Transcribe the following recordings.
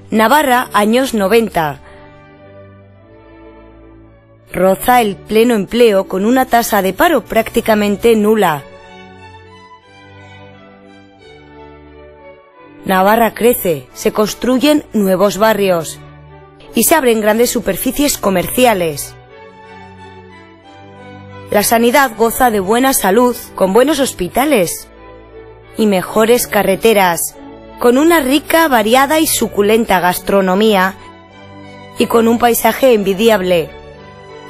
Navarra, años 90. Roza el pleno empleo con una tasa de paro prácticamente nula. Navarra crece, se construyen nuevos barrios y se abren grandes superficies comerciales. La sanidad goza de buena salud, con buenos hospitales y mejores carreteras, con una rica, variada y suculenta gastronomía y con un paisaje envidiable.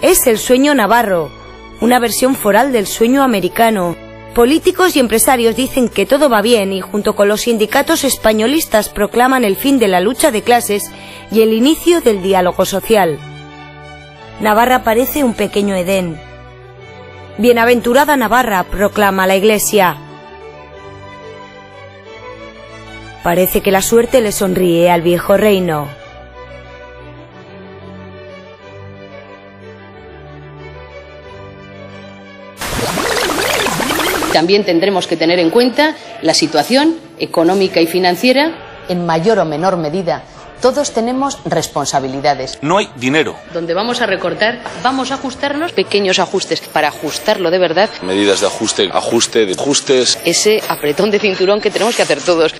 Es el sueño navarro, una versión foral del sueño americano. Políticos y empresarios dicen que todo va bien y junto con los sindicatos españolistas proclaman el fin de la lucha de clases y el inicio del diálogo social. Navarra parece un pequeño Edén. Bienaventurada Navarra, proclama la Iglesia. Parece que la suerte le sonríe al viejo reino. También tendremos que tener en cuenta la situación económica y financiera. En mayor o menor medida, todos tenemos responsabilidades. No hay dinero. Donde vamos a recortar, vamos a ajustarnos, pequeños ajustes para ajustarlo de verdad. Medidas de ajuste, de ajustes. Ese apretón de cinturón que tenemos que hacer todos.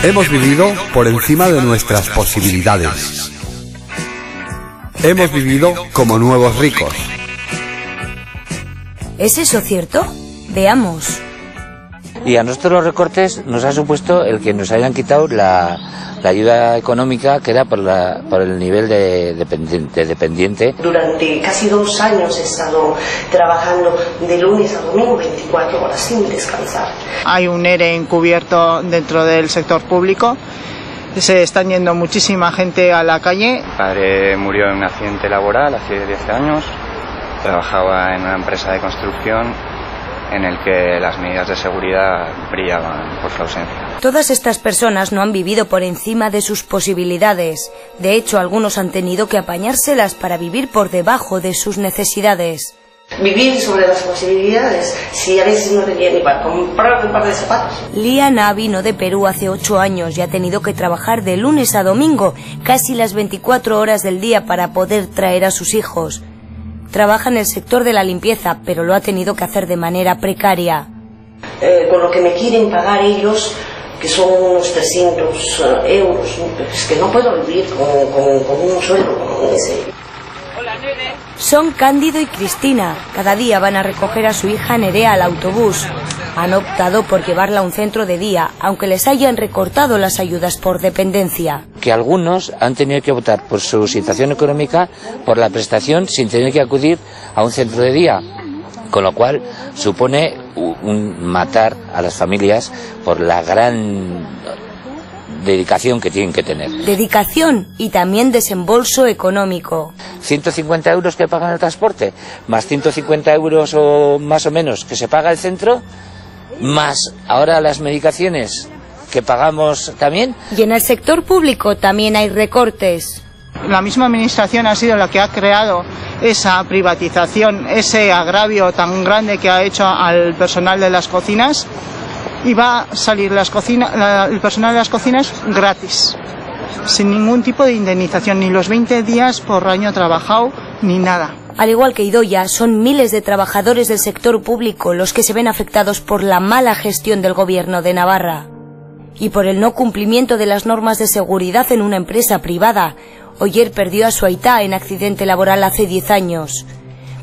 Hemos vivido por encima de nuestras posibilidades. Hemos vivido como nuevos ricos. ¿Es eso cierto? Veamos. Y a nosotros los recortes nos ha supuesto el que nos hayan quitado la ayuda económica que era por el nivel de dependiente. Durante casi 2 años he estado trabajando de lunes a domingo 24 horas sin descansar. Hay un ERE encubierto dentro del sector público. Se están yendo muchísima gente a la calle. Mi padre murió en un accidente laboral hace 10 años. Trabajaba en una empresa de construcción en el que las medidas de seguridad brillaban por su ausencia. Todas estas personas no han vivido por encima de sus posibilidades. De hecho, algunos han tenido que apañárselas para vivir por debajo de sus necesidades. Vivir sobre las posibilidades, si a veces no tenía ni para comprar un par de zapatos. Liana vino de Perú hace 8 años y ha tenido que trabajar de lunes a domingo, casi las 24 horas del día para poder traer a sus hijos. Trabaja en el sector de la limpieza, pero lo ha tenido que hacer de manera precaria. Con lo que me quieren pagar ellos, que son unos 300 euros, es que no puedo vivir con un sueldo como ese. Son Cándido y Cristina. Cada día van a recoger a su hija Nerea al autobús. Han optado por llevarla a un centro de día, aunque les hayan recortado las ayudas por dependencia. Que algunos han tenido que optar por su situación económica por la prestación sin tener que acudir a un centro de día, con lo cual supone un matar a las familias por la gran dedicación que tienen que tener. Dedicación y también desembolso económico. 150 euros que pagan el transporte, más 150 euros o más o menos que se paga el centro, más ahora las medicaciones que pagamos también. Y en el sector público también hay recortes. La misma administración ha sido la que ha creado esa privatización, ese agravio tan grande que ha hecho al personal de las cocinas, y va a salir el personal de las cocinas gratis, sin ningún tipo de indemnización, ni los 20 días por año trabajado, ni nada. Al igual que Idoia, son miles de trabajadores del sector público los que se ven afectados por la mala gestión del gobierno de Navarra y por el no cumplimiento de las normas de seguridad en una empresa privada. Oyer perdió a su aitá en accidente laboral hace 10 años.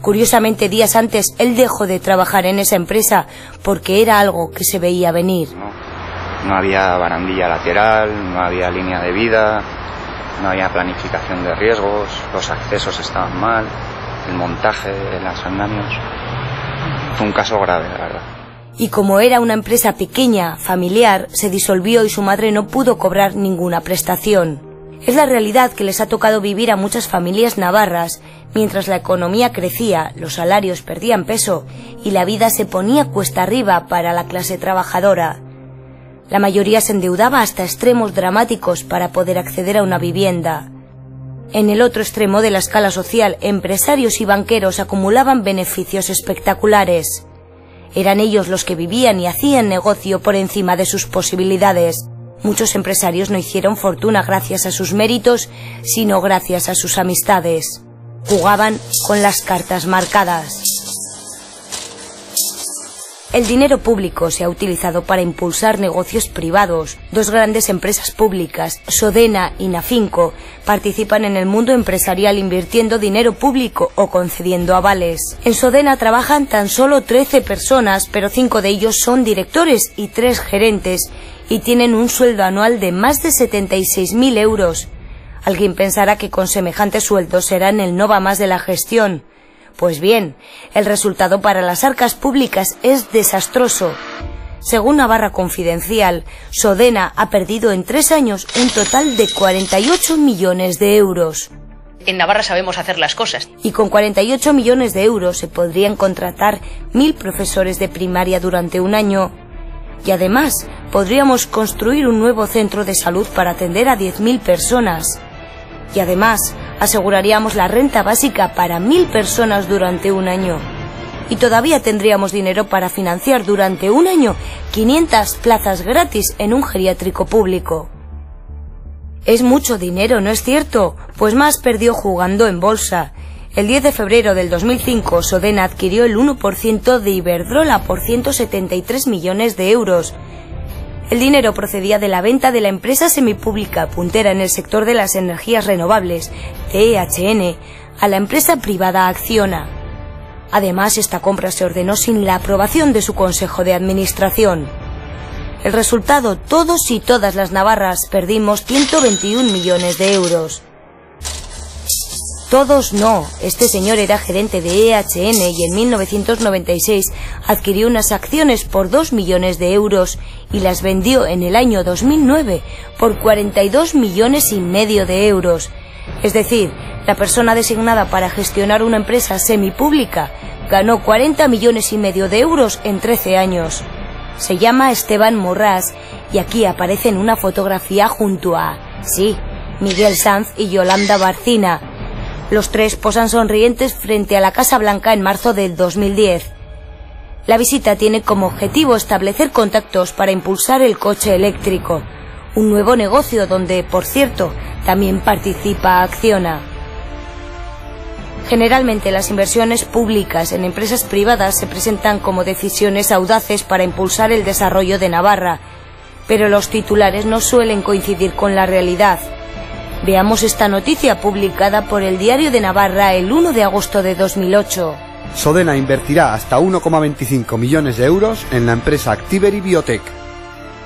Curiosamente, días antes, él dejó de trabajar en esa empresa porque era algo que se veía venir. No había barandilla lateral, no había línea de vida, no había planificación de riesgos, los accesos estaban mal, el montaje de los andamios. Fue un caso grave, la verdad. Y como era una empresa pequeña, familiar, se disolvió y su madre no pudo cobrar ninguna prestación. Es la realidad que les ha tocado vivir a muchas familias navarras. Mientras la economía crecía, los salarios perdían peso y la vida se ponía cuesta arriba para la clase trabajadora. La mayoría se endeudaba hasta extremos dramáticos para poder acceder a una vivienda. En el otro extremo de la escala social, empresarios y banqueros acumulaban beneficios espectaculares. Eran ellos los que vivían y hacían negocio por encima de sus posibilidades. Muchos empresarios no hicieron fortuna gracias a sus méritos, sino gracias a sus amistades. Jugaban con las cartas marcadas. El dinero público se ha utilizado para impulsar negocios privados. Dos grandes empresas públicas, Sodena y Nafinco, participan en el mundo empresarial invirtiendo dinero público o concediendo avales. En Sodena trabajan tan solo 13 personas, pero 5 de ellos son directores y 3 gerentes, y tienen un sueldo anual de más de 76.000 euros. Alguien pensará que con semejantes sueldos serán el no va más de la gestión. Pues bien, el resultado para las arcas públicas es desastroso. Según Navarra Confidencial, Sodena ha perdido en 3 años un total de 48 millones de euros. En Navarra sabemos hacer las cosas. Y con 48 millones de euros se podrían contratar 1.000 profesores de primaria durante un año. Y además, podríamos construir un nuevo centro de salud para atender a 10.000 personas. Y además, aseguraríamos la renta básica para 1.000 personas durante un año. Y todavía tendríamos dinero para financiar durante un año 500 plazas gratis en un geriátrico público. Es mucho dinero, ¿no es cierto? Pues más perdió jugando en bolsa. El 10 de febrero del 2005, Sodena adquirió el 1% de Iberdrola por 173 millones de euros. El dinero procedía de la venta de la empresa semipública puntera en el sector de las energías renovables, CEHN, a la empresa privada Acciona. Además, esta compra se ordenó sin la aprobación de su consejo de administración. El resultado, todos y todas las navarras perdimos 121 millones de euros. Todos no. Este señor era gerente de EHN y en 1996 adquirió unas acciones por 2 millones de euros y las vendió en el año 2009 por 42 millones y medio de euros. Es decir, la persona designada para gestionar una empresa semipública ganó 40 millones y medio de euros en 13 años. Se llama Esteban Morrás y aquí aparece en una fotografía junto a, sí, Miguel Sanz y Yolanda Barcina. Los tres posan sonrientes frente a la Casa Blanca en marzo del 2010. La visita tiene como objetivo establecer contactos para impulsar el coche eléctrico, un nuevo negocio donde, por cierto, también participa Acciona. Generalmente las inversiones públicas en empresas privadas se presentan como decisiones audaces para impulsar el desarrollo de Navarra, pero los titulares no suelen coincidir con la realidad. Veamos esta noticia publicada por el Diario de Navarra el 1 de agosto de 2008. Sodena invertirá hasta 1,25 millones de euros en la empresa Activeri Biotech.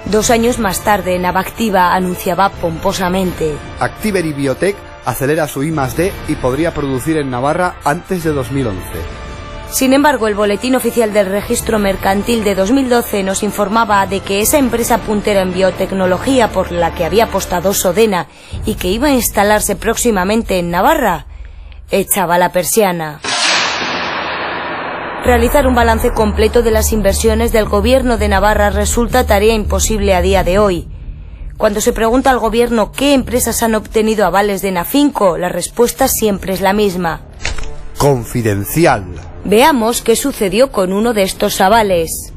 2 años más tarde, Navactiva anunciaba pomposamente: Activeri Biotech acelera su I+D y podría producir en Navarra antes de 2011. Sin embargo, el Boletín Oficial del Registro Mercantil de 2012 nos informaba de que esa empresa puntera en biotecnología por la que había apostado Sodena y que iba a instalarse próximamente en Navarra, echaba la persiana. Realizar un balance completo de las inversiones del Gobierno de Navarra resulta tarea imposible a día de hoy. Cuando se pregunta al Gobierno qué empresas han obtenido avales de Nafinco, la respuesta siempre es la misma: Confidencial. Veamos qué sucedió con uno de estos avales.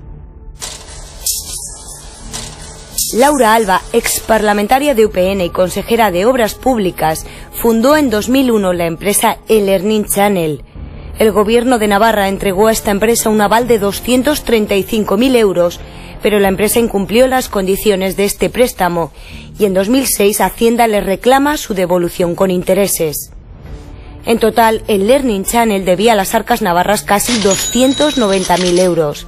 Laura Alba, ex parlamentaria de UPN y consejera de Obras Públicas, fundó en 2001 la empresa El Learning Channel. El Gobierno de Navarra entregó a esta empresa un aval de 235.000 euros, pero la empresa incumplió las condiciones de este préstamo y en 2006 Hacienda le reclama su devolución con intereses. En total, el Learning Channel debía a las arcas navarras casi 290.000 euros.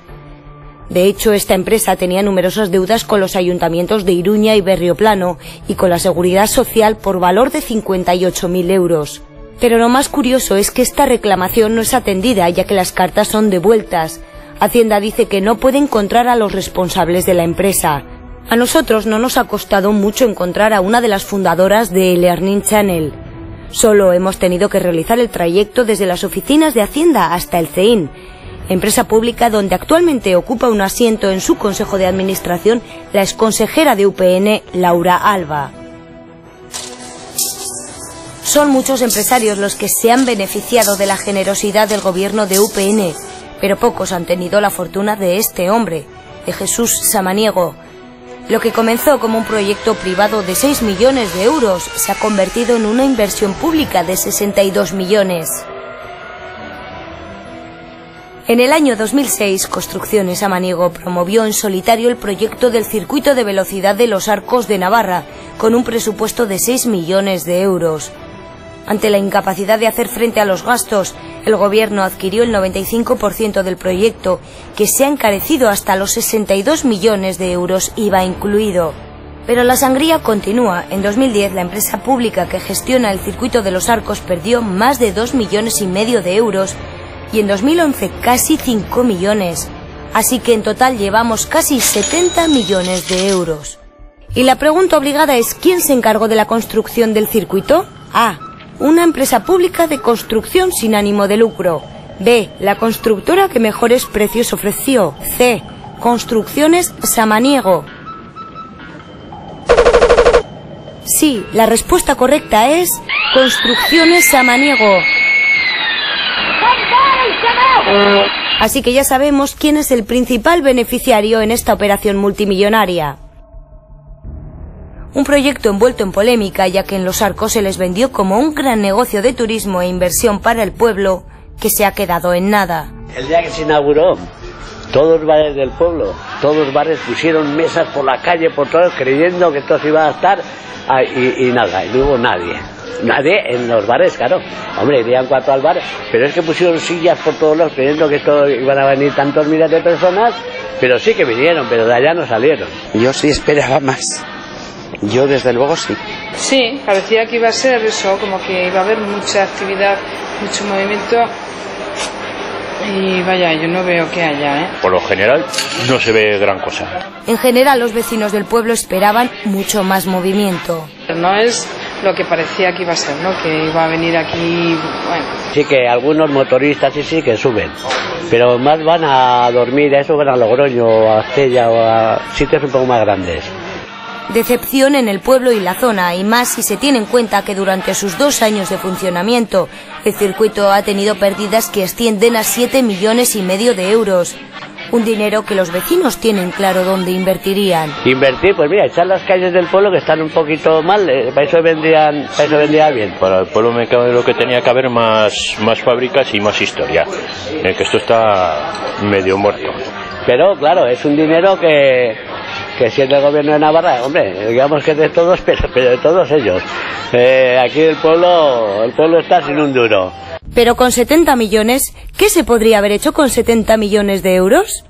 De hecho, esta empresa tenía numerosas deudas con los ayuntamientos de Iruña y Berrioplano y con la Seguridad Social por valor de 58.000 euros. Pero lo más curioso es que esta reclamación no es atendida, ya que las cartas son devueltas. Hacienda dice que no puede encontrar a los responsables de la empresa. A nosotros no nos ha costado mucho encontrar a una de las fundadoras de Learning Channel. Solo hemos tenido que realizar el trayecto desde las oficinas de Hacienda hasta el CEIN, empresa pública donde actualmente ocupa un asiento en su consejo de administración la exconsejera de UPN, Laura Alba. Son muchos empresarios los que se han beneficiado de la generosidad del gobierno de UPN, pero pocos han tenido la fortuna de este hombre, de Jesús Samaniego. Lo que comenzó como un proyecto privado de 6 millones de euros se ha convertido en una inversión pública de 62 millones. En el año 2006, Construcciones Samaniego promovió en solitario el proyecto del circuito de velocidad de los Arcos de Navarra, con un presupuesto de 6 millones de euros. Ante la incapacidad de hacer frente a los gastos, el gobierno adquirió el 95% del proyecto, que se ha encarecido hasta los 62 millones de euros, IVA incluido. Pero la sangría continúa. En 2010, la empresa pública que gestiona el circuito de los Arcos perdió más de 2,5 millones de euros y en 2011 casi 5 millones. Así que en total llevamos casi 70 millones de euros. Y la pregunta obligada es: ¿quién se encargó de la construcción del circuito? A. Una empresa pública de construcción sin ánimo de lucro. B. La constructora que mejores precios ofreció. C. Construcciones Samaniego. Sí, la respuesta correcta es Construcciones Samaniego. Así que ya sabemos quién es el principal beneficiario en esta operación multimillonaria. Un proyecto envuelto en polémica, ya que en los Arcos se les vendió como un gran negocio de turismo e inversión para el pueblo, que se ha quedado en nada. El día que se inauguró, todos los bares del pueblo, todos los bares pusieron mesas por la calle, por todos, creyendo que esto se iba a estar, y nada, y no hubo nadie. Nadie en los bares, claro. Hombre, irían 4 al bar, pero es que pusieron sillas por todos lados, creyendo que esto iban a venir tantos miles de personas, pero sí que vinieron, pero de allá no salieron. Yo sí esperaba más. Yo desde luego sí. Sí, parecía que iba a ser eso, como que iba a haber mucha actividad, mucho movimiento. Y vaya, yo no veo que haya, Por lo general no se ve gran cosa. En general, los vecinos del pueblo esperaban mucho más movimiento. No es lo que parecía que iba a ser, ¿no? Que iba a venir aquí, bueno. Sí que algunos motoristas sí que suben, pero más van a dormir, a eso van a Logroño, o a Cella, o a sitios un poco más grandes. Decepción en el pueblo y la zona, y más si se tiene en cuenta que durante sus 2 años de funcionamiento el circuito ha tenido pérdidas que ascienden a 7,5 millones de euros. Un dinero que los vecinos tienen claro dónde invertirían. Invertir, pues mira, echar las calles del pueblo que están un poquito mal, para eso vendrían bien. Para el pueblo me cabe lo que tenía que haber más fábricas y más historia, que esto está medio muerto. Pero claro, es un dinero que siendo el gobierno de Navarra, hombre, digamos que es de todos, pero de todos ellos. Aquí el pueblo está sin un duro. Pero con 70 millones, ¿qué se podría haber hecho con 70 millones de euros?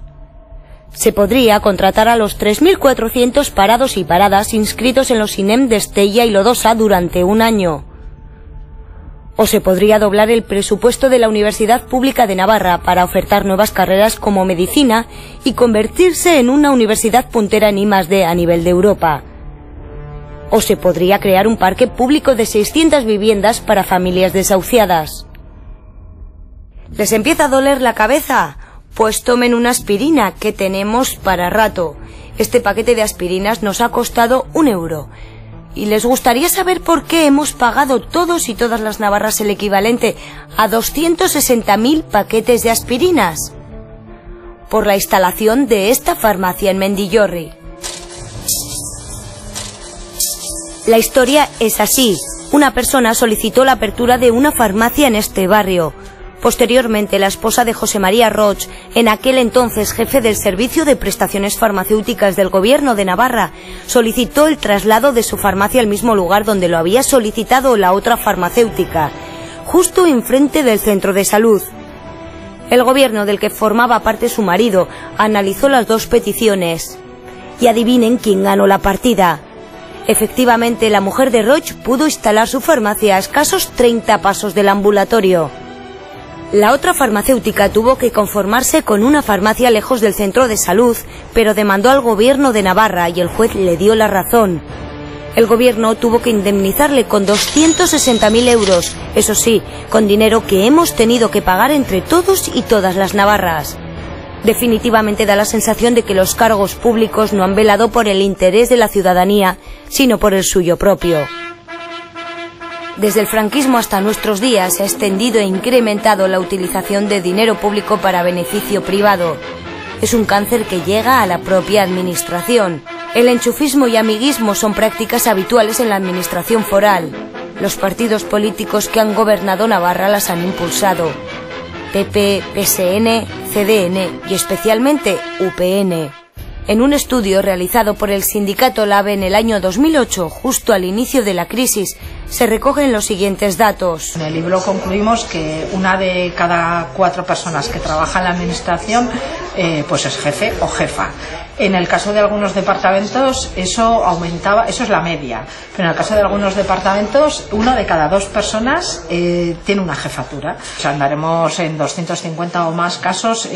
Se podría contratar a los 3.400 parados y paradas inscritos en los INEM de Estella y Lodosa durante un año. O se podría doblar el presupuesto de la Universidad Pública de Navarra para ofertar nuevas carreras como medicina y convertirse en una universidad puntera en I+D a nivel de Europa. O se podría crear un parque público de 600 viviendas para familias desahuciadas. ¿Les empieza a doler la cabeza? Pues tomen una aspirina, que tenemos para rato. Este paquete de aspirinas nos ha costado 1 euro. ¿Y les gustaría saber por qué hemos pagado todos y todas las navarras el equivalente a 260.000 paquetes de aspirinas? Por la instalación de esta farmacia en Mendillorri. La historia es así. Una persona solicitó la apertura de una farmacia en este barrio. Posteriormente, la esposa de José María Roch, en aquel entonces jefe del Servicio de Prestaciones Farmacéuticas del Gobierno de Navarra, solicitó el traslado de su farmacia al mismo lugar donde lo había solicitado la otra farmacéutica, justo enfrente del centro de salud. El gobierno del que formaba parte su marido analizó las 2 peticiones. Y adivinen quién ganó la partida. Efectivamente, la mujer de Roch pudo instalar su farmacia a escasos 30 pasos del ambulatorio. La otra farmacéutica tuvo que conformarse con una farmacia lejos del centro de salud, pero demandó al gobierno de Navarra y el juez le dio la razón. El gobierno tuvo que indemnizarle con 260.000 euros, eso sí, con dinero que hemos tenido que pagar entre todos y todas las navarras. Definitivamente da la sensación de que los cargos públicos no han velado por el interés de la ciudadanía, sino por el suyo propio. Desde el franquismo hasta nuestros días se ha extendido e incrementado la utilización de dinero público para beneficio privado. Es un cáncer que llega a la propia administración. El enchufismo y amiguismo son prácticas habituales en la administración foral. Los partidos políticos que han gobernado Navarra las han impulsado. PP, PSN, CDN y especialmente UPN. En un estudio realizado por el sindicato LAB en el año 2008, justo al inicio de la crisis, se recogen los siguientes datos. En el libro concluimos que una de cada 4 personas que trabaja en la administración pues es jefe o jefa. En el caso de algunos departamentos eso aumentaba, eso es la media, pero en el caso de algunos departamentos 1 de cada 2 personas tiene una jefatura. O sea, andaremos en 250 o más casos,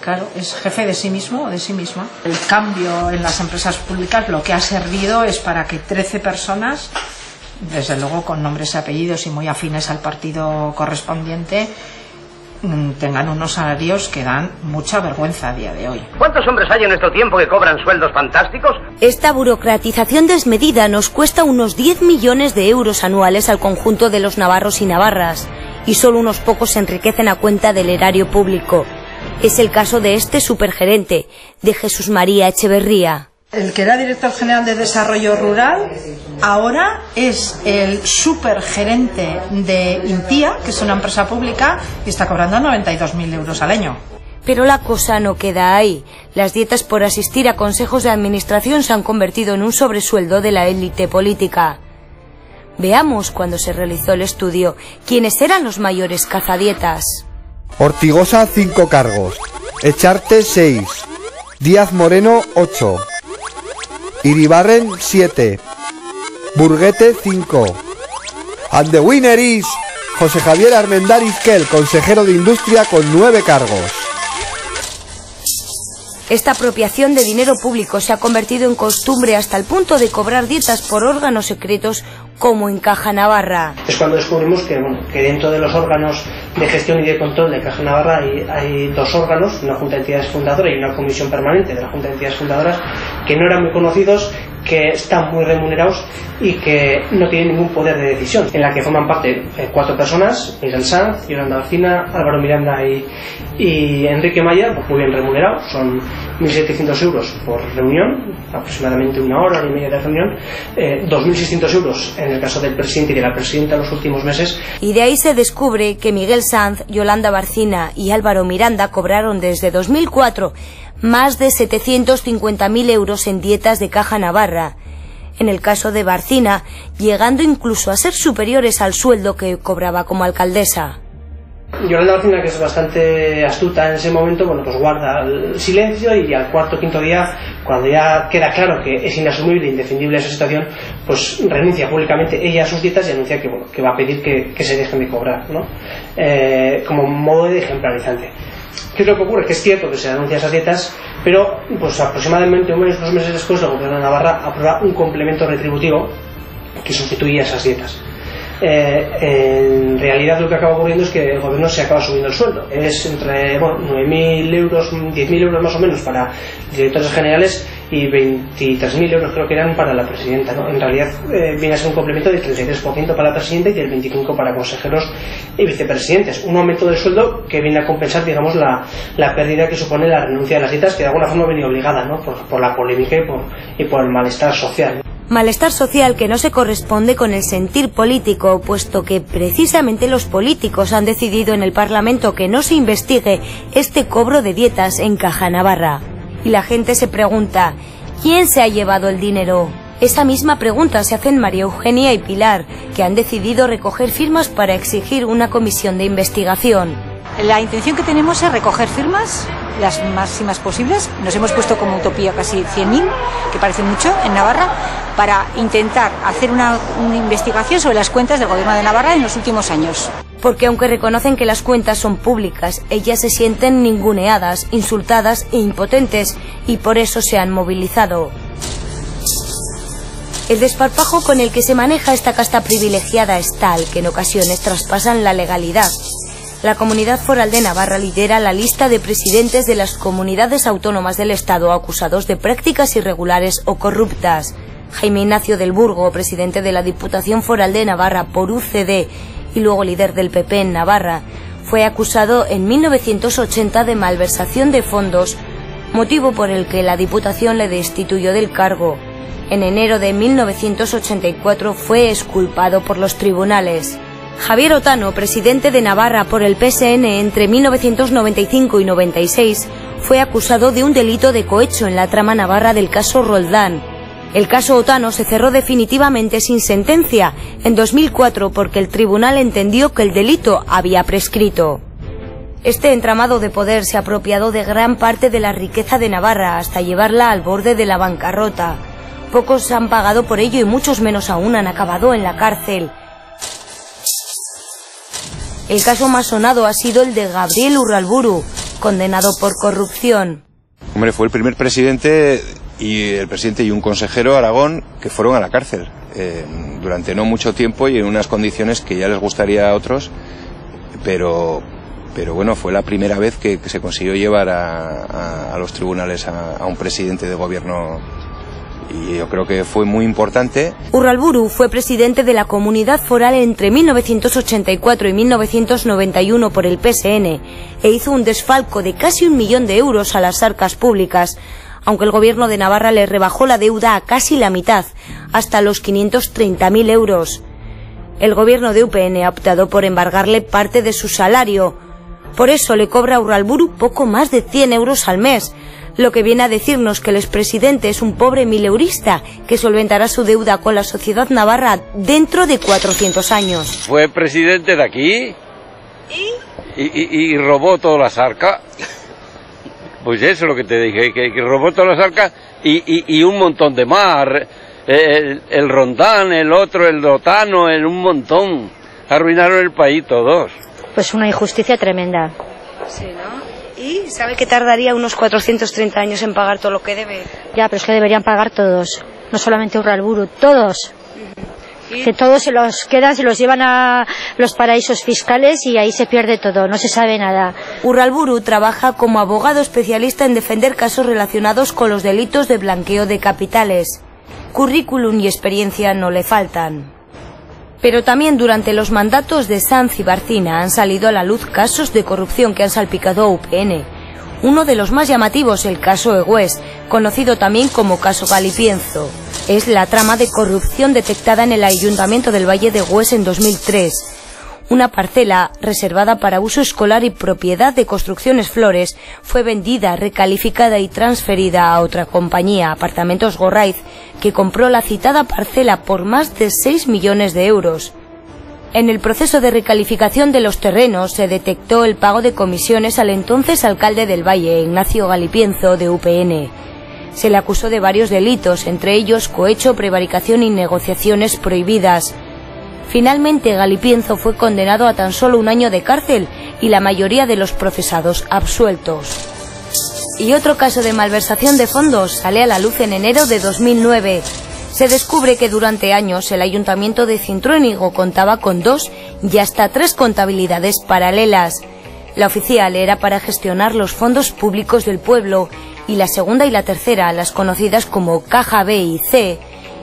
claro, es jefe de sí mismo o de sí misma. El cambio en las empresas públicas lo que ha servido es para que 13 personas, desde luego con nombres y apellidos y muy afines al partido correspondiente, tengan unos salarios que dan mucha vergüenza a día de hoy. ¿Cuántos hombres hay en nuestro tiempo que cobran sueldos fantásticos? Esta burocratización desmedida nos cuesta unos 10 millones de euros anuales al conjunto de los navarros y navarras, y solo unos pocos se enriquecen a cuenta del erario público. Es el caso de este supergerente, de Jesús María Echeverría. El que era director general de Desarrollo Rural ahora es el supergerente de Intia, que es una empresa pública, y está cobrando 92.000 euros al año. Pero la cosa no queda ahí. Las dietas por asistir a consejos de administración se han convertido en un sobresueldo de la élite política. Veamos cuando se realizó el estudio quiénes eran los mayores cazadietas. Ortigosa 5 cargos, Echarte 6, Díaz Moreno 8, Iribarren 7, Burguete 5. And the winner is José Javier Armendar Izquel, consejero de Industria, con 9 cargos. Esta apropiación de dinero público se ha convertido en costumbre hasta el punto de cobrar dietas por órganos secretos como en Caja Navarra. Es cuando descubrimos que dentro de los órganos de gestión y de control de Caja Navarra hay 2 órganos, una Junta de Entidades Fundadoras y una Comisión Permanente de la Junta de Entidades Fundadoras, que no eran muy conocidos, que están muy remunerados y que no tienen ningún poder de decisión, en la que forman parte 4 personas: Miguel Sanz, Yolanda Barcina, Álvaro Miranda y Enrique Maya, pues muy bien remunerados. Son 1.700 euros por reunión, aproximadamente 1 hora y media de reunión, 2.600 euros en el caso del presidente y de la presidenta en los últimos meses. Y de ahí se descubre que Miguel Sanz, Yolanda Barcina y Álvaro Miranda cobraron desde 2004 más de 750.000 euros en dietas de Caja Navarra. En el caso de Barcina, llegando incluso a ser superiores al sueldo que cobraba como alcaldesa. Yolanda Barcina, que es bastante astuta en ese momento, bueno, pues guarda el silencio, y al 4º o 5º día, cuando ya queda claro que es inasumible e indefendible esa situación, pues renuncia públicamente ella a sus dietas y anuncia que va a pedir que se dejen de cobrar, ¿no? Como modo de ejemplarizante. ¿Qué es lo que ocurre? Que es cierto que se anuncian esas dietas, pero pues aproximadamente 1 mes, 2 meses después, el gobierno de Navarra aprueba un complemento retributivo que sustituye a esas dietas. En realidad lo que acaba ocurriendo es que el gobierno se acaba subiendo el sueldo. Es entre 9.000 euros, 10.000 euros más o menos para directores generales y 23.000 euros creo que eran para la presidenta, ¿no? En realidad viene a ser un complemento del 33% para la presidenta y del 25% para consejeros y vicepresidentes. Un aumento del sueldo que viene a compensar, digamos, la pérdida que supone la renuncia a las dietas, que de alguna forma venía obligada, ¿no? por la polémica y por el malestar social, ¿no? Malestar social que no se corresponde con el sentir político, puesto que precisamente los políticos han decidido en el Parlamento que no se investigue este cobro de dietas en Caja Navarra. Y la gente se pregunta, ¿quién se ha llevado el dinero? Esa misma pregunta se hacen María Eugenia y Pilar, que han decidido recoger firmas para exigir una comisión de investigación. La intención que tenemos es recoger firmas, las máximas posibles. Nos hemos puesto como utopía casi 100.000, que parece mucho, en Navarra, para intentar hacer una investigación sobre las cuentas del Gobierno de Navarra en los últimos años. Porque aunque reconocen que las cuentas son públicas, ellas se sienten ninguneadas, insultadas e impotentes, y por eso se han movilizado. El desparpajo con el que se maneja esta casta privilegiada es tal que en ocasiones traspasan la legalidad. La Comunidad Foral de Navarra lidera la lista de presidentes de las comunidades autónomas del Estado acusados de prácticas irregulares o corruptas. Jaime Ignacio del Burgo, presidente de la Diputación Foral de Navarra por UCD y luego líder del PP en Navarra, fue acusado en 1980 de malversación de fondos, motivo por el que la Diputación le destituyó del cargo. En enero de 1984 fue exculpado por los tribunales. Javier Otano, presidente de Navarra por el PSN entre 1995 y 96, fue acusado de un delito de cohecho en la trama navarra del caso Roldán. El caso Otano se cerró definitivamente sin sentencia en 2004 porque el tribunal entendió que el delito había prescrito. Este entramado de poder se ha apropiado de gran parte de la riqueza de Navarra hasta llevarla al borde de la bancarrota. Pocos han pagado por ello y muchos menos aún han acabado en la cárcel. El caso más sonado ha sido el de Gabriel Urralburu, condenado por corrupción. Hombre, fue el primer presidente y un consejero Aragón que fueron a la cárcel durante no mucho tiempo y en unas condiciones que ya les gustaría a otros, pero bueno, fue la primera vez que se consiguió llevar a los tribunales a un presidente de gobierno y yo creo que fue muy importante. Urralburu fue presidente de la Comunidad Foral entre 1984 y 1991 por el PSN e hizo un desfalco de casi 1 millón de euros a las arcas públicas, aunque el gobierno de Navarra le rebajó la deuda a casi la mitad, hasta los 530.000 euros. El gobierno de UPN ha optado por embargarle parte de su salario. Por eso le cobra a Urralburu poco más de 100 euros al mes, lo que viene a decirnos que el expresidente es un pobre mileurista que solventará su deuda con la sociedad navarra dentro de 400 años. Fue presidente de aquí y robó todas las arcas. Pues eso es lo que te dije, que robó todas las arcas y un montón de más. El Rondán, el otro, el Otano, un montón. Arruinaron el país todos. Pues una injusticia tremenda. Sí, ¿no? ¿Y sabe que tardaría unos 430 años en pagar todo lo que debe? Ya, pero es que deberían pagar todos, no solamente Urralburu, todos. Que todos se los quedan, se los llevan a los paraísos fiscales y ahí se pierde todo, no se sabe nada. Urralburu trabaja como abogado especialista en defender casos relacionados con los delitos de blanqueo de capitales. Currículum y experiencia no le faltan. Pero también durante los mandatos de Sanz y Barcina han salido a la luz casos de corrupción que han salpicado a UPN. Uno de los más llamativos, el caso Egués, conocido también como caso Galipienzo. Es la trama de corrupción detectada en el Ayuntamiento del Valle de Egués en 2003. Una parcela reservada para uso escolar y propiedad de Construcciones Flores fue vendida, recalificada y transferida a otra compañía, Apartamentos Gorraiz, que compró la citada parcela por más de 6 millones de euros. En el proceso de recalificación de los terrenos se detectó el pago de comisiones al entonces alcalde del Valle, Ignacio Galipienzo, de UPN. Se le acusó de varios delitos, entre ellos cohecho, prevaricación y negociaciones prohibidas. Finalmente, Galipienzo fue condenado a tan solo 1 año de cárcel y la mayoría de los procesados absueltos. Y otro caso de malversación de fondos sale a la luz en enero de 2009. Se descubre que durante años el Ayuntamiento de Cintruénigo contaba con 2 y hasta 3 contabilidades paralelas. La oficial era para gestionar los fondos públicos del pueblo y la segunda y la tercera, las conocidas como Caja B y C,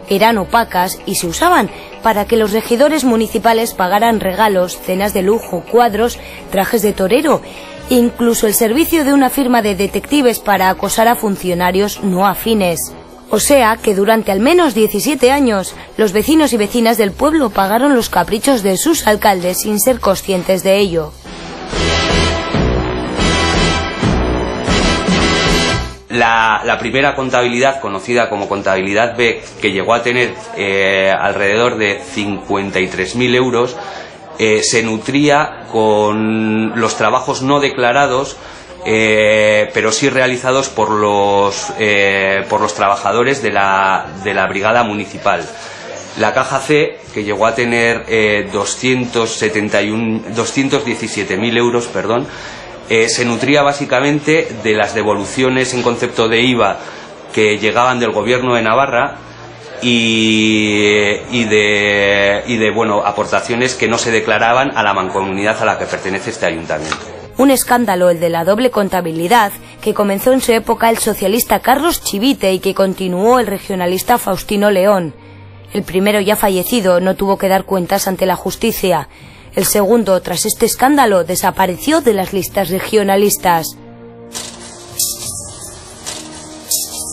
eran opacas y se usaban para que los regidores municipales pagaran regalos, cenas de lujo, cuadros, trajes de torero e incluso el servicio de una firma de detectives para acosar a funcionarios no afines. O sea que durante al menos 17 años los vecinos y vecinas del pueblo pagaron los caprichos de sus alcaldes sin ser conscientes de ello. La primera contabilidad, conocida como contabilidad B, que llegó a tener alrededor de 53.000 euros, se nutría con los trabajos no declarados, pero sí realizados por los trabajadores de la brigada municipal. La caja C, que llegó a tener 217.000 euros, se nutría básicamente de las devoluciones en concepto de IVA que llegaban del gobierno de Navarra y de aportaciones que no se declaraban a la mancomunidad a la que pertenece este ayuntamiento. Un escándalo, el de la doble contabilidad, que comenzó en su época el socialista Carlos Chivite y que continuó el regionalista Faustino León. El primero, ya fallecido, no tuvo que dar cuentas ante la justicia. El segundo, tras este escándalo, desapareció de las listas regionalistas.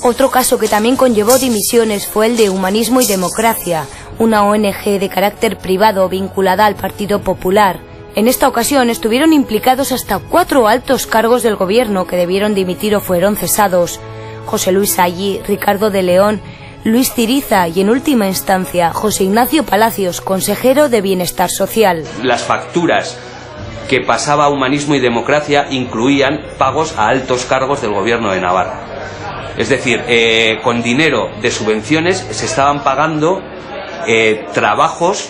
Otro caso que también conllevó dimisiones fue el de Humanismo y Democracia, una ONG de carácter privado vinculada al Partido Popular. En esta ocasión estuvieron implicados hasta 4 altos cargos del gobierno que debieron dimitir o fueron cesados: José Luis Allí, Ricardo de León, Luis Ciriza y, en última instancia, José Ignacio Palacios, consejero de Bienestar Social. Las facturas que pasaba Humanismo y Democracia incluían pagos a altos cargos del gobierno de Navarra. Es decir, con dinero de subvenciones se estaban pagando trabajos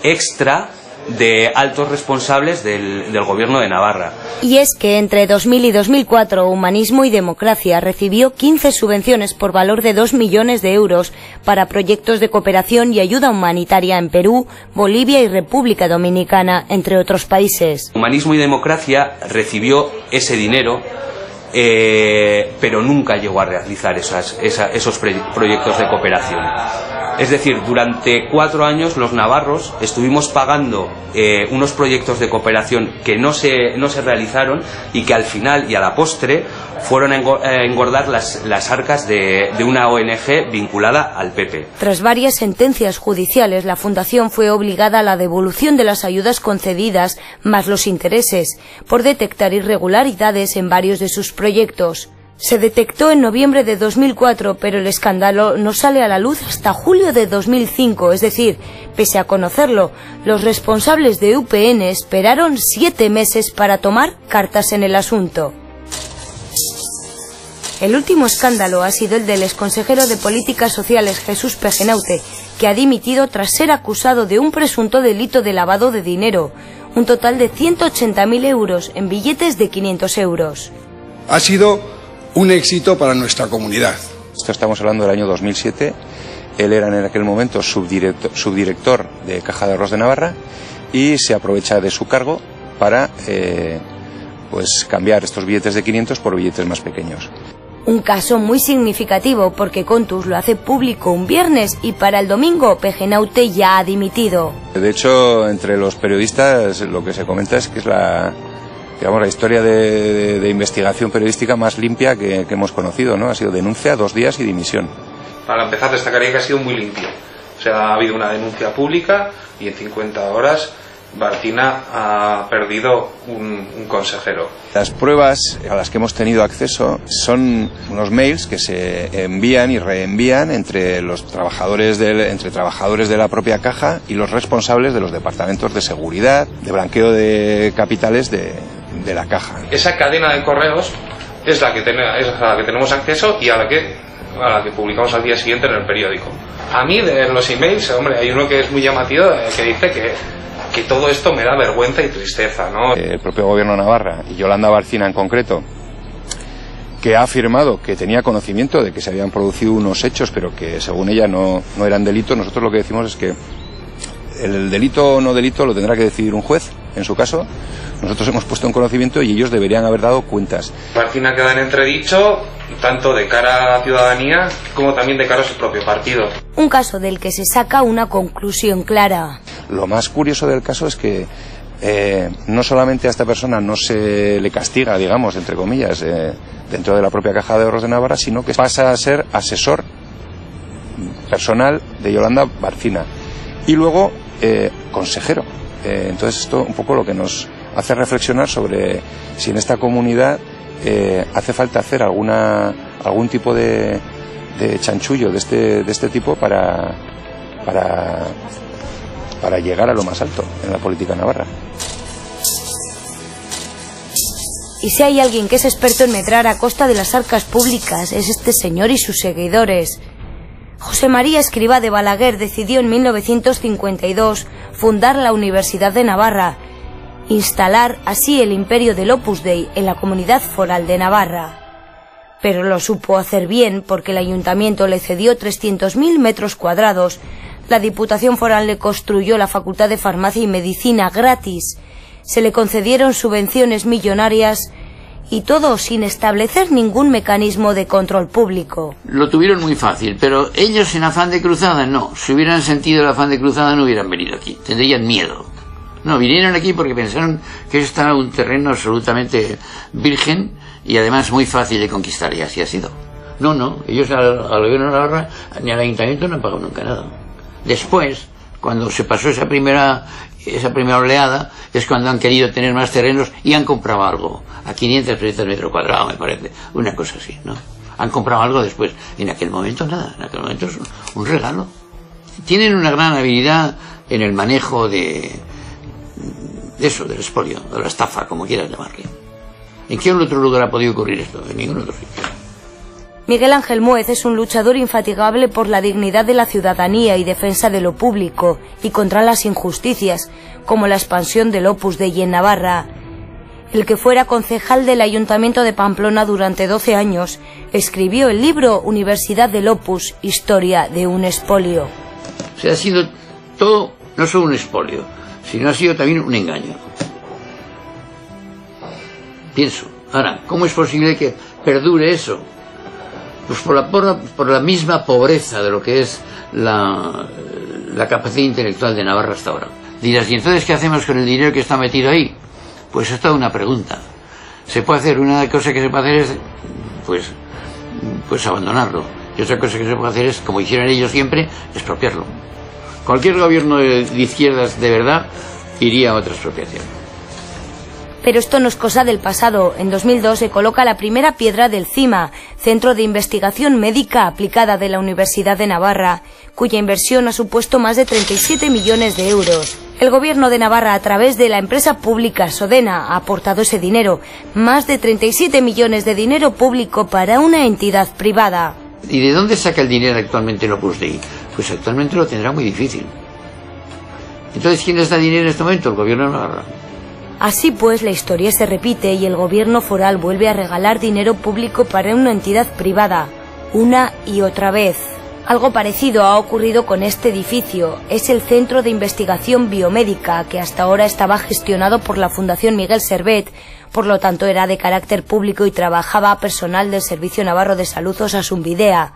extra de altos responsables del gobierno de Navarra. Y es que entre 2000 y 2004 Humanismo y Democracia recibió 15 subvenciones por valor de 2 millones de euros para proyectos de cooperación y ayuda humanitaria en Perú, Bolivia y República Dominicana, entre otros países. Humanismo y Democracia recibió ese dinero, pero nunca llegó a realizar esos proyectos de cooperación. Es decir, durante 4 años los navarros estuvimos pagando unos proyectos de cooperación que no se realizaron y que al final y a la postre fueron a engordar las arcas de una ONG vinculada al PP. Tras varias sentencias judiciales, la Fundación fue obligada a la devolución de las ayudas concedidas más los intereses, por detectar irregularidades en varios de sus proyectos. Se detectó en noviembre de 2004, pero el escándalo no sale a la luz hasta julio de 2005, es decir, pese a conocerlo, los responsables de UPN esperaron 7 meses para tomar cartas en el asunto. El último escándalo ha sido el del exconsejero de Políticas Sociales Jesús Pejenaute, que ha dimitido tras ser acusado de un presunto delito de lavado de dinero, un total de 180.000 euros en billetes de 500 euros. Ha sido un éxito para nuestra comunidad. Esto estamos hablando del año 2007. Él era en aquel momento subdirector de Caja de Ahorros de Navarra y se aprovecha de su cargo para cambiar estos billetes de 500 por billetes más pequeños. Un caso muy significativo porque Contus lo hace público un viernes y para el domingo Pejenaute ya ha dimitido. De hecho, entre los periodistas lo que se comenta es que es la historia de investigación periodística más limpia que hemos conocido, ¿no? Ha sido denuncia, 2 días y dimisión. Para empezar, destacaría que ha sido muy limpio. O sea, ha habido una denuncia pública y en 50 horas Barcina ha perdido un consejero. Las pruebas a las que hemos tenido acceso son unos mails que se envían y reenvían entre trabajadores de la propia caja y los responsables de los departamentos de seguridad, de blanqueo de capitales de la caja. Esa cadena de correos es a la que tenemos acceso y a la que publicamos al día siguiente en el periódico. A mí, de los emails, hombre, hay uno que es muy llamativo que dice que todo esto me da vergüenza y tristeza, ¿no? El propio gobierno de Navarra y Yolanda Barcina en concreto, que ha afirmado que tenía conocimiento de que se habían producido unos hechos, pero que según ella no eran delitos. Nosotros lo que decimos es que el delito o no delito lo tendrá que decidir un juez, en su caso. Nosotros hemos puesto en conocimiento y ellos deberían haber dado cuentas. Barcina queda en entredicho, tanto de cara a la ciudadanía como también de cara a su propio partido. Un caso del que se saca una conclusión clara. Lo más curioso del caso es que no solamente a esta persona no se le castiga, digamos, entre comillas, dentro de la propia Caja de Ahorros de Navarra, sino que pasa a ser asesor personal de Yolanda Barcina y luego consejero. Entonces esto un poco lo que nos hace reflexionar sobre si en esta comunidad hace falta hacer algún tipo de chanchullo de este tipo para llegar a lo más alto en la política navarra. Y si hay alguien que es experto en medrar a costa de las arcas públicas, es este señor y sus seguidores. José María Escrivá de Balaguer decidió en 1952 fundar la Universidad de Navarra, instalar así el imperio del Opus Dei en la Comunidad Foral de Navarra. Pero lo supo hacer bien porque el ayuntamiento le cedió 300.000 metros cuadrados, la Diputación Foral le construyó la Facultad de Farmacia y Medicina gratis, se le concedieron subvenciones millonarias y todo sin establecer ningún mecanismo de control público. Lo tuvieron muy fácil, pero ellos en afán de cruzada no. Si hubieran sentido el afán de cruzada no hubieran venido aquí, tendrían miedo. No, vinieron aquí porque pensaron que estaba un terreno absolutamente virgen y además muy fácil de conquistar, y así ha sido. No, ellos al gobierno de Navarra ni al ayuntamiento no han pagado nunca nada. Después, cuando se pasó esa primera oleada, es cuando han querido tener más terrenos y han comprado algo, a 500, 300 metros cuadrados, me parece, una cosa así, ¿no? Han comprado algo después. En aquel momento nada, en aquel momento es un regalo. Tienen una gran habilidad en el manejo de eso, del expolio, de la estafa, como quieras llamarle. ¿En qué otro lugar ha podido ocurrir esto? En ningún otro sitio. Miguel Ángel Muez es un luchador infatigable por la dignidad de la ciudadanía y defensa de lo público y contra las injusticias, como la expansión del Opus Dei en Navarra. El que fuera concejal del Ayuntamiento de Pamplona durante 12 años, escribió el libro Universidad del Opus, historia de un expolio. O sea, ha sido todo, no solo un expolio, sino ha sido también un engaño. Pienso, ahora, ¿cómo es posible que perdure eso? Pues por la misma pobreza de lo que es la capacidad intelectual de Navarra hasta ahora. Dirás, ¿y entonces qué hacemos con el dinero que está metido ahí? Pues es toda una pregunta. Se puede hacer, una cosa que se puede hacer es pues abandonarlo, y otra cosa que se puede hacer es, como hicieron ellos siempre, expropiarlo. Cualquier gobierno de izquierdas de verdad iría a otra expropiación. Pero esto no es cosa del pasado. En 2002 se coloca la primera piedra del CIMA, Centro de Investigación Médica Aplicada de la Universidad de Navarra, cuya inversión ha supuesto más de 37 millones de euros. El gobierno de Navarra, a través de la empresa pública Sodena, ha aportado ese dinero, más de 37 millones de dinero público para una entidad privada. ¿Y de dónde saca el dinero actualmente el Opus Dei? Pues actualmente lo tendrá muy difícil. Entonces, ¿quién les da dinero en este momento? El gobierno de Navarra. Así pues, la historia se repite y el gobierno foral vuelve a regalar dinero público para una entidad privada, una y otra vez. Algo parecido ha ocurrido con este edificio. Es el Centro de Investigación Biomédica, que hasta ahora estaba gestionado por la Fundación Miguel Servet, por lo tanto era de carácter público y trabajaba personal del Servicio Navarro de Salud Osasunbidea.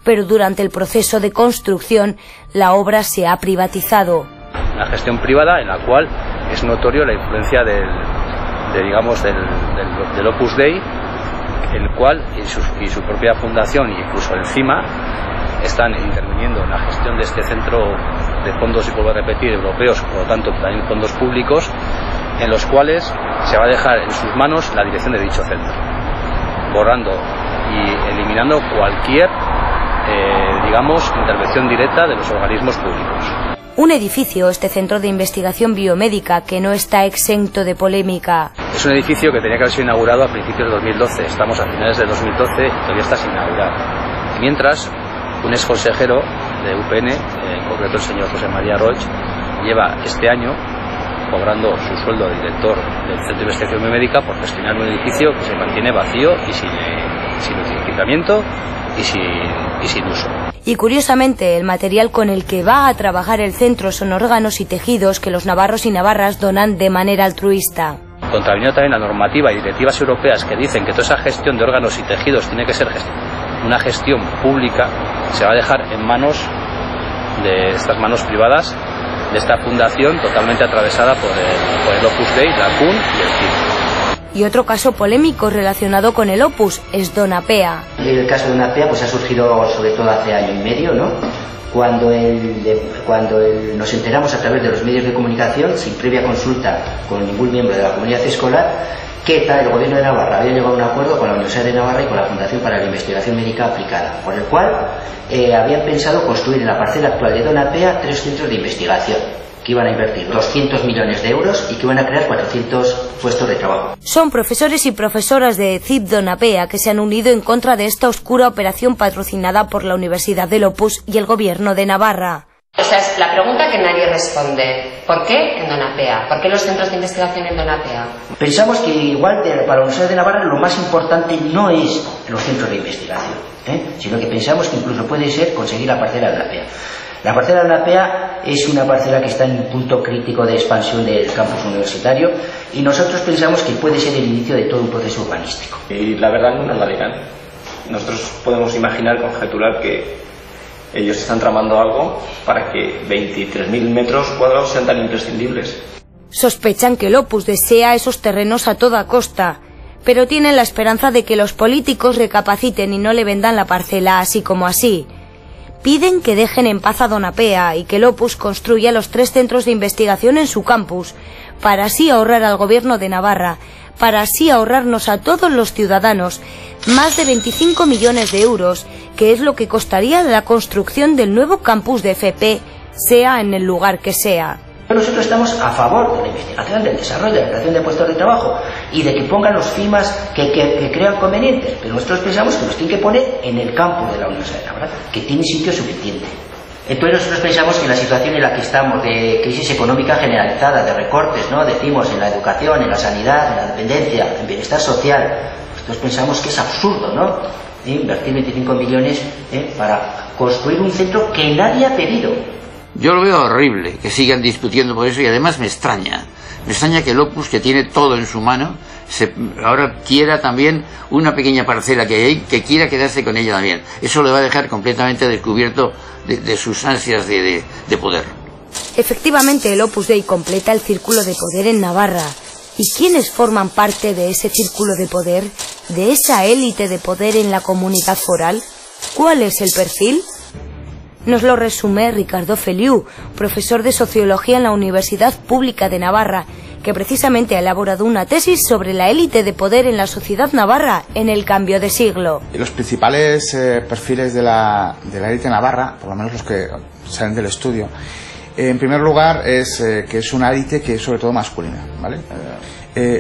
Pero durante el proceso de construcción, la obra se ha privatizado. Una gestión privada en la cual es notorio la influencia del Opus Dei, el cual y su propia fundación e incluso el CIMA están interviniendo en la gestión de este centro de fondos, y vuelvo a repetir, europeos, por lo tanto también fondos públicos, en los cuales se va a dejar en sus manos la dirección de dicho centro, borrando y eliminando cualquier intervención directa de los organismos públicos. Un edificio, este Centro de Investigación Biomédica, que no está exento de polémica. Es un edificio que tenía que haber sido inaugurado a principios de 2012. Estamos a finales de 2012 y todavía está sin inaugurar. Mientras, un ex consejero de UPN, en concreto el señor José María Roig, lleva este año cobrando su sueldo de director del Centro de Investigación Biomédica por gestionar un edificio que se mantiene vacío y sin utilizamiento y sin uso. Y curiosamente, el material con el que va a trabajar el centro son órganos y tejidos que los navarros y navarras donan de manera altruista. Contraviniendo también la normativa y directivas europeas que dicen que toda esa gestión de órganos y tejidos tiene que ser una gestión pública, se va a dejar en manos de estas manos privadas, de esta fundación totalmente atravesada por el Opus Dei, la CUN y el CIMA. Y otro caso polémico relacionado con el Opus es Donapea. El caso de Donapea pues ha surgido sobre todo hace año y medio, ¿no? Cuando nos enteramos a través de los medios de comunicación, sin previa consulta con ningún miembro de la comunidad escolar, que el gobierno de Navarra había llegado a un acuerdo con la Universidad de Navarra y con la Fundación para la Investigación Médica Aplicada, por el cual habían pensado construir en la parcela actual de Donapea 3 centros de investigación, que iban a invertir 200 millones de euros y que iban a crear 400 puestos de trabajo. Son profesores y profesoras de CIP Donapea que se han unido en contra de esta oscura operación patrocinada por la Universidad del Opus y el Gobierno de Navarra. Esa es la pregunta que nadie responde. ¿Por qué en Donapea? ¿Por qué los centros de investigación en Donapea? Pensamos que igual para la Universidad de Navarra lo más importante no es los centros de investigación, sino que pensamos que incluso puede ser conseguir la parcela de Donapea. La parcela de Donapea es una parcela que está en un punto crítico de expansión del campus universitario y nosotros pensamos que puede ser el inicio de todo un proceso urbanístico. Y la verdad no nos la dirán. Nosotros podemos imaginar, conjeturar que ellos están tramando algo para que 23.000 metros cuadrados sean tan imprescindibles. Sospechan que el Opus desea esos terrenos a toda costa, pero tienen la esperanza de que los políticos recapaciten y no le vendan la parcela así como así. Piden que dejen en paz a Don Apea y que el Opus construya los 3 centros de investigación en su campus, para así ahorrar al gobierno de Navarra, para así ahorrarnos a todos los ciudadanos más de 25 millones de euros, que es lo que costaría la construcción del nuevo campus de FP, sea en el lugar que sea. Nosotros estamos a favor de la investigación, del desarrollo, de la creación de puestos de trabajo y de que pongan los FIMAs que crean convenientes, pero nosotros pensamos que los tienen que poner en el campus de la Universidad de Navarra, que tiene sitio suficiente. Entonces nosotros pensamos que la situación en la que estamos, de crisis económica generalizada, de recortes, ¿no? Decimos en la educación, en la sanidad, en la dependencia, en bienestar social, nosotros pensamos que es absurdo, ¿no? Invertir 25 millones para construir un centro que nadie ha pedido. Yo lo veo horrible que sigan discutiendo por eso y además me extraña que el Opus, que tiene todo en su mano, ahora quiera también una pequeña parcela que hay, que quiera quedarse con ella también. Eso le va a dejar completamente descubierto de sus ansias de poder. Efectivamente, el Opus Dei completa el círculo de poder en Navarra. ¿Y quiénes forman parte de ese círculo de poder? ¿De esa élite de poder en la comunidad foral? ¿Cuál es el perfil? Nos lo resume Ricardo Feliu, profesor de Sociología en la Universidad Pública de Navarra, que precisamente ha elaborado una tesis sobre la élite de poder en la sociedad navarra en el cambio de siglo. Los principales perfiles de la élite navarra, por lo menos los que salen del estudio, en primer lugar es que es una élite que es sobre todo masculina, ¿vale?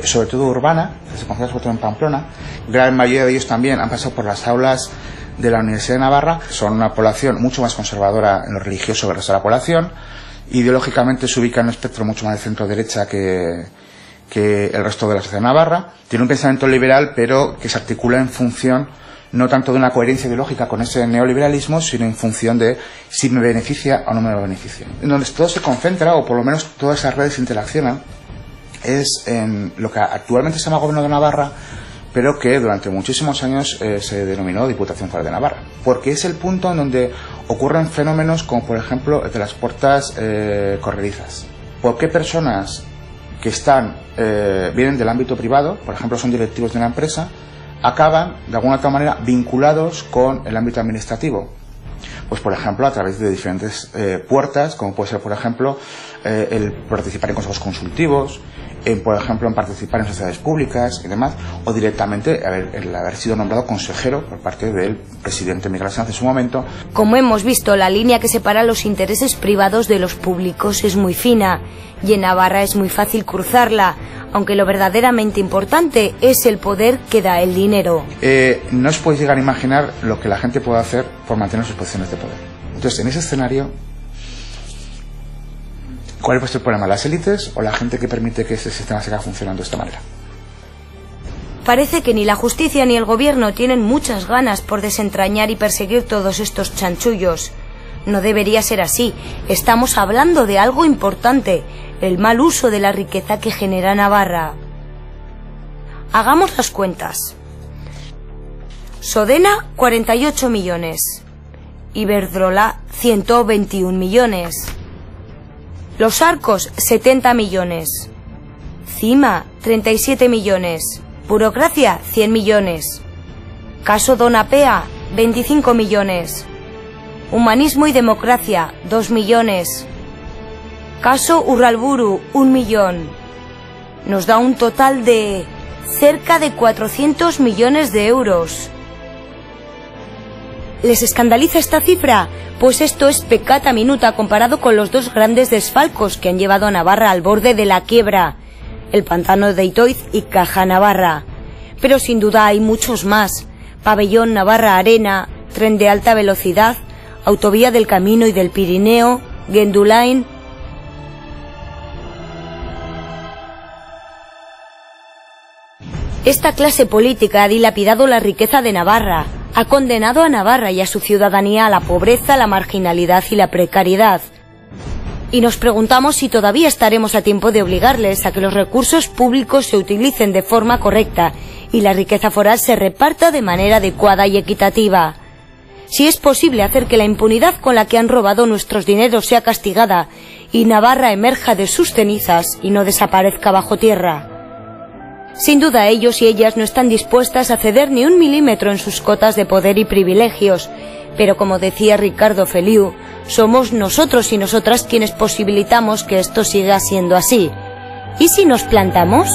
Sobre todo urbana, que se concentra sobre todo en Pamplona. Gran mayoría de ellos también han pasado por las aulas de la Universidad de Navarra. Son una población mucho más conservadora en lo religioso que el resto de la población. Ideológicamente se ubica en un espectro mucho más de centro-derecha que el resto de la sociedad navarra. Tiene un pensamiento liberal, pero que se articula en función no tanto de una coherencia ideológica con ese neoliberalismo, sino en función de si me beneficia o no me beneficia. En donde todo se concentra, o por lo menos todas esas redes interaccionan, es en lo que actualmente se llama Gobierno de Navarra, pero que durante muchísimos años se denominó Diputación Foral de Navarra, porque es el punto en donde ocurren fenómenos como, por ejemplo, el de las puertas corredizas. ¿Por qué personas que vienen del ámbito privado, por ejemplo, son directivos de una empresa, acaban, de alguna otra manera, vinculados con el ámbito administrativo? Pues, por ejemplo, a través de diferentes puertas, como puede ser, por ejemplo, el participar en consejos consultivos, por ejemplo, en participar en sociedades públicas y demás, o directamente el haber sido nombrado consejero por parte del presidente Miguel Sanz en su momento. Como hemos visto, la línea que separa los intereses privados de los públicos es muy fina, y en Navarra es muy fácil cruzarla, aunque lo verdaderamente importante es el poder que da el dinero. No os podéis llegar a imaginar lo que la gente puede hacer por mantener sus posiciones de poder. Entonces, en ese escenario, ¿cuál es el problema? ¿Las élites o la gente que permite que este sistema siga funcionando de esta manera? Parece que ni la justicia ni el gobierno tienen muchas ganas por desentrañar y perseguir todos estos chanchullos. No debería ser así. Estamos hablando de algo importante, el mal uso de la riqueza que genera Navarra. Hagamos las cuentas. Sodena, 48 millones. Iberdrola, 121 millones. Los Arcos, 70 millones. Cima, 37 millones. Burocracia, 100 millones. Caso Don Apea, 25 millones. Humanismo y democracia, 2 millones. Caso Urralburu, 1 millón. Nos da un total de cerca de 400 millones de euros. ¿Les escandaliza esta cifra? Pues esto es peccata minuta comparado con los dos grandes desfalcos que han llevado a Navarra al borde de la quiebra, el pantano de Itoiz y Caja Navarra. Pero sin duda hay muchos más: Pabellón Navarra Arena, tren de alta velocidad, autovía del Camino y del Pirineo, Gendulain. Esta clase política ha dilapidado la riqueza de Navarra, ha condenado a Navarra y a su ciudadanía a la pobreza, la marginalidad y la precariedad. Y nos preguntamos si todavía estaremos a tiempo de obligarles a que los recursos públicos se utilicen de forma correcta y la riqueza foral se reparta de manera adecuada y equitativa. Si es posible hacer que la impunidad con la que han robado nuestros dineros sea castigada y Navarra emerja de sus cenizas y no desaparezca bajo tierra. Sin duda ellos y ellas no están dispuestas a ceder ni un milímetro en sus cotas de poder y privilegios, pero como decía Ricardo Feliu, somos nosotros y nosotras quienes posibilitamos que esto siga siendo así. ¿Y si nos plantamos?